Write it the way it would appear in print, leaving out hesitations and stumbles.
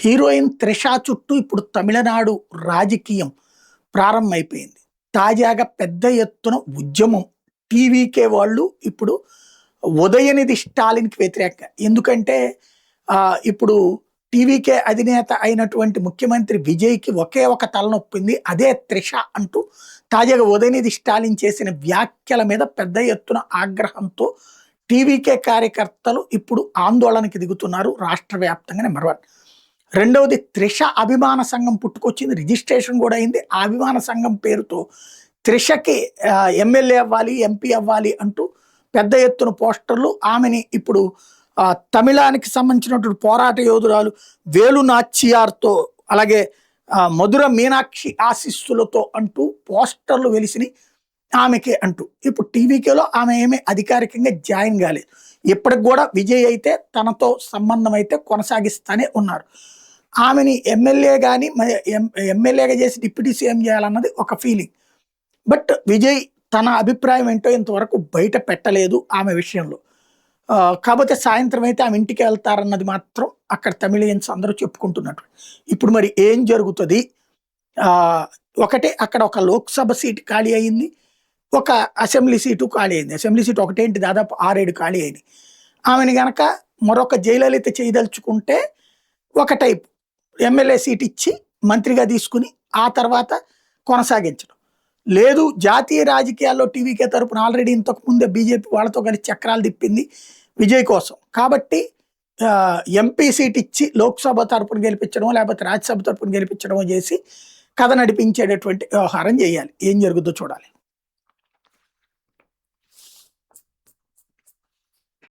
Heroine Trisha చుట్టూ ఇప్పుడు తమిళనాడు రాజకీయం ప్రారంభమైపోయింది. తాజాగా పెద్ద ఎత్తున ఉద్యమం. టీవీకే వాళ్ళు ఇప్పుడు ఉదయనిధి స్టాలిన్‌కి వ్యతిరేకంగా. ఎందుకంటే ఇప్పుడు టీవీకే అధినేత అయినటువంటి ముఖ్యమంత్రి విజయ్‌కి ఒకే ఒక తలనొప్పింది. అదే త్రిష అంటూ తాజాగా ఉదయనిధి స్టాలిన్ చేసిన వ్యాఖ్యల మీద పెద్ద ఎత్తున ఆగ్రహంతో టీవీకే కార్యకర్తలు ఇప్పుడు ఆందోళనకి దిగుతున్నారు రాష్ట్ర వ్యాప్తంగా. నెంబర్ 1. రెండవది, త్రిష అభిమాన సంఘం పుట్టుకొచ్చింది. రిజిస్ట్రేషన్ కూడా అయింది. ఆ అభిమాన సంఘం పేరుతో త్రిషకి ఎమ్మెల్యే అవ్వాలి, ఎంపీ అవ్వాలి అంటూ పెద్ద ఎత్తున పోస్టర్లు. ఆమెని ఇప్పుడు తమిళానికి సంబంధించినటువంటి పోరాట యోధురాలు వేలు నాచియార్తో, అలాగే మధుర మీనాక్షి ఆశీస్సులతో అంటూ పోస్టర్లు వెలిసినాయి ఆమెకి అంటూ. ఇప్పుడు టీవీకేలో ఆమె ఏమీ అధికారికంగా జాయిన్ కాలేదు. ఇప్పటికి కూడా విజయ్ అయితే తనతో సంబంధం అయితే కొనసాగిస్తూనే ఉన్నారు. ఆమెని ఎమ్మెల్యే కానీ ఎమ్మెల్యేగా చేసి డిప్యూటీ సీఎం చేయాలన్నది ఒక ఫీలింగ్. బట్ విజయ్ తన అభిప్రాయం ఏంటో ఇంతవరకు బయట పెట్టలేదు ఆమె విషయంలో. కాకపోతే సాయంత్రం అయితే ఆమె ఇంటికి వెళ్తారన్నది మాత్రం అక్కడ తమిళియన్స్ అందరూ చెప్పుకుంటున్నట్టు. ఇప్పుడు మరి ఏం జరుగుతుంది? ఒకటే, అక్కడ ఒక లోక్సభ సీటు ఖాళీ అయింది, ఒక అసెంబ్లీ సీటు ఖాళీ అయింది. అసెంబ్లీ సీటు ఒకటేంటి, దాదాపు 6-7 ఖాళీ అయింది. ఆమెని గనక మరొక జయలలిత చేయదలుచుకుంటే ఒక టైపు ఎమ్మెల్యే సీట్ ఇచ్చి మంత్రిగా తీసుకుని ఆ తర్వాత కొనసాగించడం. లేదు, జాతీయ రాజకీయాల్లో టీవీకే తరపున ఆల్రెడీ ఇంతకు ముందే బీజేపీ వాళ్ళతో కలిసి చక్రాలు తిప్పింది విజయ్ కోసం. కాబట్టి ఎంపీ సీట్ ఇచ్చి లోక్సభ తరపున గెలిపించడం, లేకపోతే రాజ్యసభ తరపున గెలిపించడం చేసి కథ నడిపించేటటువంటి వ్యవహారం చేయాలి. ఏం జరుగుతుందో చూడాలి.